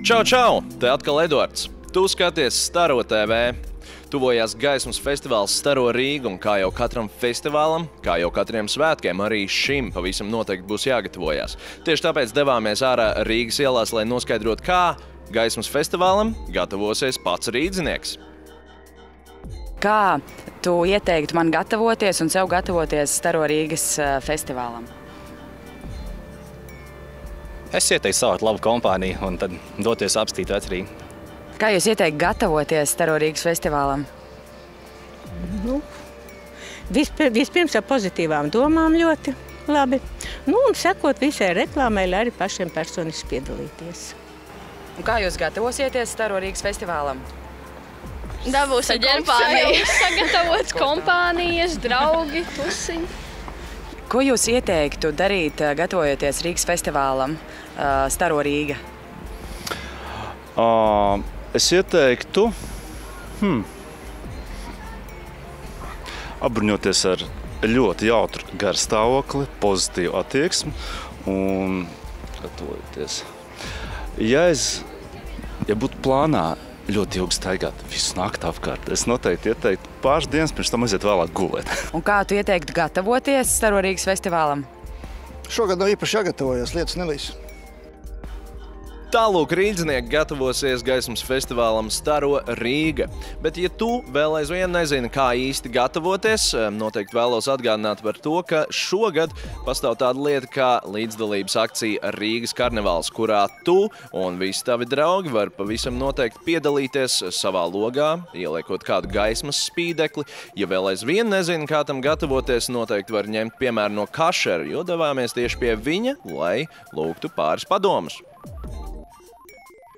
Čau, čau! Te atkal Edvards. Tu skaties Staro TV. Tuvojās gaismas festivāls Staro Rīga, un kā jau katram festivālam, kā jau katriem svētkiem, arī šim pavisam noteikti būs jāgatavojās. Tieši tāpēc devāmies ārā Rīgas ielās, lai noskaidrot, kā gaismas festivālam gatavosies pats rīdzinieks. Kā tu ieteiktu man gatavoties un sev gatavoties Staro Rīgas festivālam? Es ieteiktu savāt labu kompāniju un tad doties apstīt Vecrīgu. Kā jūs ieteiktu gatavoties Staro Rīgas festivālam? Vispirms ar pozitīvām domām ļoti labi. Un sekot visai reklāmai, lai arī pašiem personiski piedalīties. Un kā jūs gatavosieties Staro Rīgas festivālam? Dabūs ar ģerpāniju, sagatavots kompānijas, draugi, pusiņi. Ko jūs ieteiktu darīt, gatavojoties Rīgas festivālam Staro Rīga? Es ieteiktu apbruņoties ar ļoti jautru garstāvokli, pozitīvu attieksmi un gatavoties. Ja būtu plānā ļoti ilgi staigāt visu nakti apkārt, es noteikti ieteiktu pāris dienas pirms tam aiziet vēlāk gulēt. Un kā tu ieteiktu gatavoties Staro Rīgas festivālam? Šogad nav īpaši jāgatavojas, lietas nelīs. Tālūk rīdzinieki gatavosies gaismas festivālam Staro Rīga. Bet, ja tu vēl aizvien nezini, kā īsti gatavoties, noteikti vēlos atgādināt par to, ka šogad pastāv tāda lieta kā līdzdalības akcija Rīgas karnevāls, kurā tu un visi tavi draugi var pavisam noteikti piedalīties savā logā, ieliekot kādu gaismas spīdekli. Ja vēl aizvien nezini, kā tam gatavoties, noteikti var ņemt piemēru no Kašera, jo devāmies tieši pie viņa, lai lūgtu pāris padomus.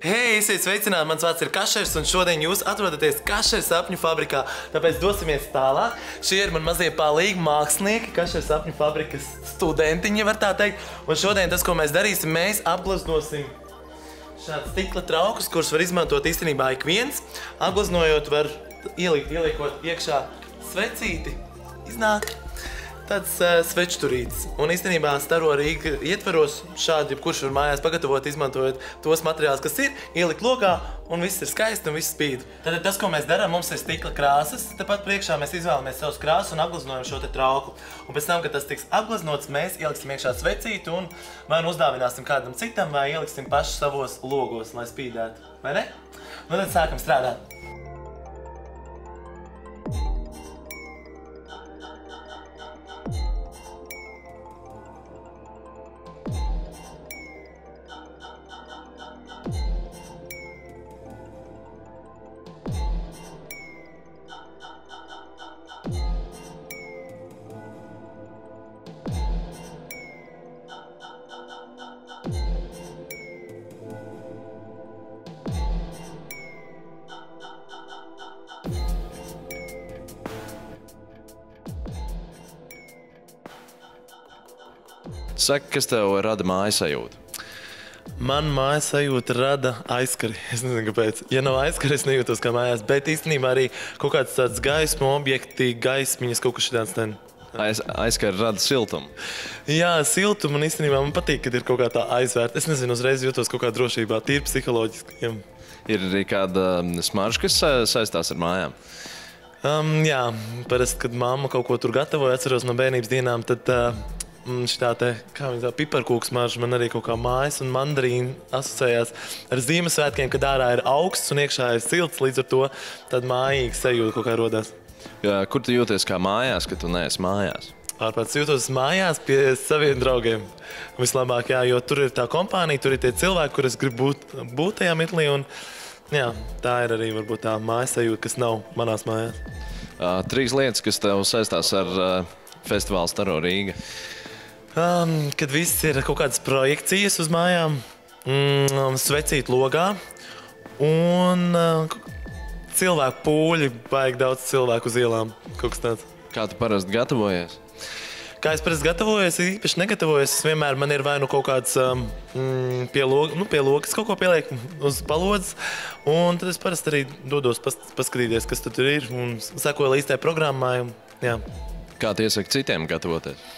Hei, esiet sveicināti! Mans vārds ir Kašers, un šodien jūs atrodaties Kašera sapņu fabrikā. Tāpēc dosimies tālāk. Šie ir man mazie palīgi mākslinieki, Kašera sapņu fabrikas studentiņi, var tā teikt. Un šodien tas, ko mēs darīsim, mēs apgleznosim šāds stikla traukus, kurus var izmantot īstenībā ik viens. Apgleznojot var ieliekot iekšā svecīti, iznāk tāds svečturītis. Un īstenībā Staro Rīga ietveros šādi, kurš var mājās pagatavot, izmantojot tos materiālus, kas ir, ielikt logā, un viss ir skaisti un viss spīd. Tad tas, ko mēs darām, mums ir stikla krāsas, tepat priekšā mēs izvēlamies savus krāsus un apgleznojam šo te trauku. Un pēc tam, kad tas tiks apgleznots, mēs ieliksim iekšā svecīti un vai nu uzdāvināsim kādam citam, vai ieliksim paši savos logos, lai spīdētu. Vai ne? Nu tad sākam strādāt. Saki, kas tev rada mājas sajūtu? Man mājas sajūta rada aizskari. Es nezinu, kāpēc. Ja nav aizskari, es nejūtos kā mājās. Bet īstenībā arī kaut kāds tāds gaismu objekti, gaismiņas, kaut kas šitāds ten. Aizskari rada siltumu. Jā, siltumu, un īstenībā man patīk, kad ir kaut kā tā aizvērta. Es nezinu, uzreiz jūtos kaut kā drošībā, tīri psiholoģiski. Ir arī kāda smarža, kas saistās ar mājām? Jā, parasti, kad mamma kaut ko tur gatavoja, atceros no bērnības dienām, tad šitā te, kā viņa tā, piparkūku smarža man arī kaut kā mājas un mandarīni asociējās ar Ziemassvētkiem, kad ārā ir augsts un iekšā ir silts, līdz ar to tad mājīgi sajūta kaut kā rodās. Jā, kur tu jūties kā mājās, kad tu neesi mājās? Ārpēc jūtos mājās pie saviem draugiem. Vislabāk, jā, jo tur ir tā kompānija, tur ir tie cilvēki, kur es gribu būt tajā mirklī, un jā, tā ir arī varbūt tā mājas sajūta, kas nav manās mājās. 3 lietas, kas tev saistās ar festivālu Staro Rīga. Kad viss ir kaut kādas projekcijas uz mājām, svecīt logā un cilvēku pūļi, baigi daudz cilvēku uz ielām, kaut kas tāds. Kā tu parasti gatavojies? Kā es parasti gatavojos, īpaši negatavojos, vienmēr man ir vai nu kaut kāds pie logas kaut ko pieliek uz palodzes, un tad es parasti arī dodos paskatīties, kas tur ir, un sekoju līdz tai programmai, jā. Kā tu iesaki citiem gatavoties?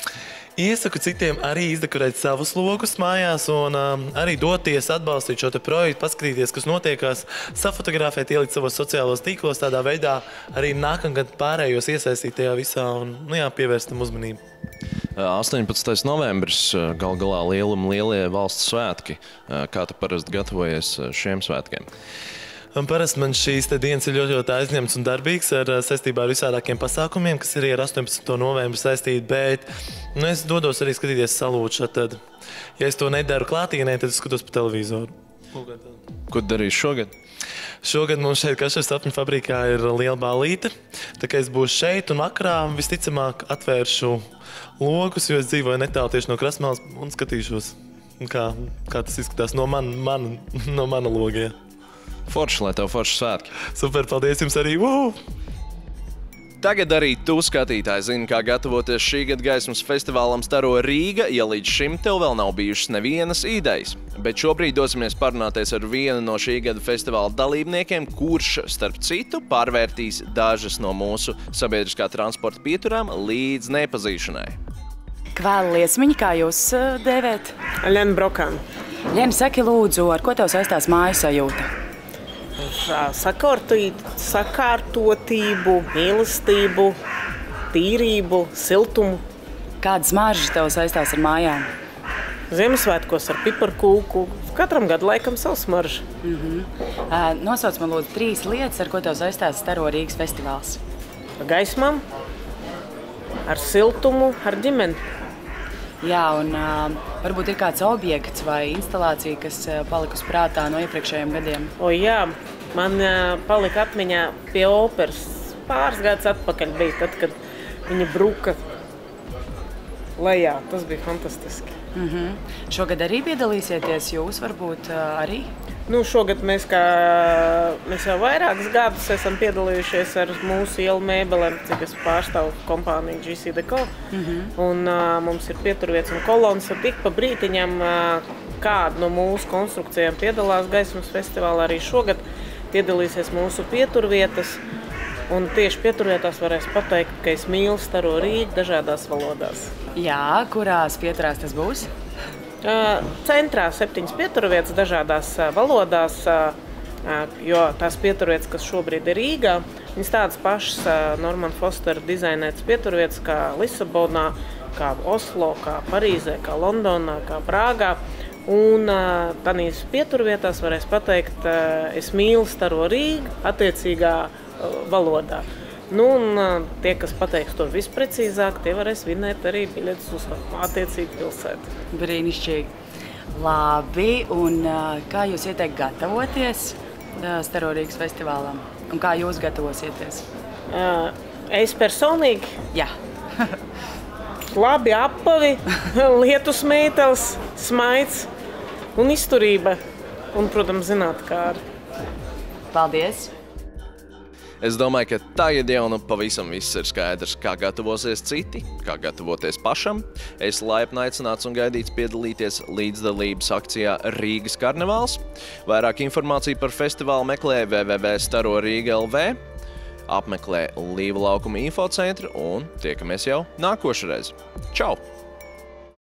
Iesaku citiem arī izdekorēt savus logus mājās un arī doties, atbalstīt šo te projektu, paskatīties, kas notiekās, safotografēt, ielikt savos sociālos tīklos, tādā veidā arī nākamgad pārējos iesaistīt tajā visā un pievērst tam uzmanību. 18. novembris, gal galā lielie valsts svētki. Kā tu parasti gatavojies šiem svētkiem? Parasti man šīs dienas ir ļoti aizņemts un darbīgs saistībā ar visādākiem pasākumiem, kas ir ar 18. novembru saistīti, bet es dodos arī skatīties salūtu. Tad, ja es to nedaru klātienē, tad es skatos pa televizoru. Ko darīsi šogad? Šogad mums šeit Kašeru sapņu fabrikā ir liela ballīte. Tā kā es būšu šeit un vakarā visticamāk atvēršu logus, jo es dzīvoju netālu tieši no Krasmālas un skatīšos, kā tas izskatās no mana loga. Forši, lai tev forši svētki. Super, paldies jums arī! Tagad arī tu, skatītāji, zini, kā gatavoties šī gada gaismas festivālam Staro Rīga, ja līdz šim tev vēl nav bijušas nevienas idejas. Bet šobrīd dosimies parunāties ar vienu no šī gada festivāla dalībniekiem, kurš, starp citu, pārvērtīs dažas no mūsu sabiedriskā transporta pieturām līdz nepazīšanai. Kvēla liesmiņa, kā jūs dēvēt? Lena Brokāna. Lena, saki lūdzu, ar ko tev saistās mājas sajūta? Sakārtotību, mīlestību, tīrību, siltumu. Kādas smaržas tev saistās ar mājām? Ziemassvētkos ar piparkūku. Katram gadu laikam savu smaržu. Nosauc man lūdzu 3 lietas, ar ko tev saistās Staro Rīgas festivāls. Ar gaismām, ar siltumu, ar ģimeni. Jā, un varbūt ir kāds objekts vai instalācija, kas palikusi prātā no iepriekšējiem gadiem? Jā, man palika atmiņā pie operas. Pāris gadus atpakaļ bija, tad, kad viņa bruka lejā. Tas bija fantastiski. Šogad arī piedalīsieties jūs, varbūt arī? Šogad mēs jau vairākus gadus esam piedalījušies ar mūsu ielu mēbelēm, cik es pārstāvu kompāniju GC Deco. Un mums ir pieturvietas un kolonas, un tik pa brītiņam kādu no mūsu konstrukcijām piedalās gaismas festivālā. Arī šogad piedalīsies mūsu pieturvietas, un tieši pieturvietās varēs pateikt, ka es mīlu Staro Rīgu dažādās valodās. Jā, kurās pieturās tas būs? Centrā 7 pieturvietas dažādās valodās, jo tās pieturvietas, kas šobrīd ir Rīgā, viņas tādas pašas Norman Foster dizainētas pieturvietas kā Lisabonā, kā Oslo, kā Parīzē, kā Londonā, kā Prāgā. Un tādīs pieturvietās varēs pateikt, es mīlu Staro Rīgu attiecīgā valodā. Tie, kas pateiks to visprecīzāk, tie varēs vinēt arī biļetes uz attiecīgu pilsētu. Brīnišķīgi. Labi, un kā jūs ieteikt gatavoties Staro Rīgas festivālam? Un kā jūs gatavosieties? Es personīgi? Jā. Labi apavi, lietus mētelis, smaids un izturība. Un, protams, zinātkāri. Paldies! Es domāju, ka tagad jau pavisam viss ir skaidrs, kā gatavosies citi, kā gatavoties pašam. Es laipni aicināts un gaidīts piedalīties līdzdalības akcijā Rīgas karnevāls. Vairāk informāciju par festivālu meklē www.staroriga.lv, apmeklē Līva laukuma infocentru un tiekamies jau nākošreiz. Čau!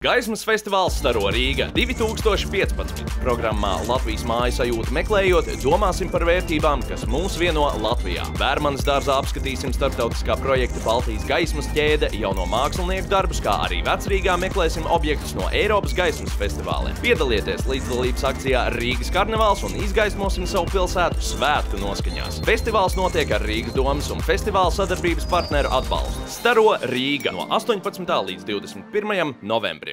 Gaismas festivāls Staro Rīga 2015. Programmā Latvijas māju sajūta meklējot, domāsim par vērtībām, kas mūs vieno Latvijā. Vērmanas dārzā apskatīsim starptautiskā projekta Baltijas gaismas ķēde, jauno mākslinieku darbus, kā arī Vecrīgā meklēsim objektus no Eiropas gaismas festivāliem. Piedalieties līdzdalības akcijā Rīgas karnevāls un izgaismosim savu pilsētu svētku noskaņās. Festivāls notiek ar Rīgas domas un festivāla sadarbības partneru atbalstu. Staro Rīga no 18. līdz 21. novembrim.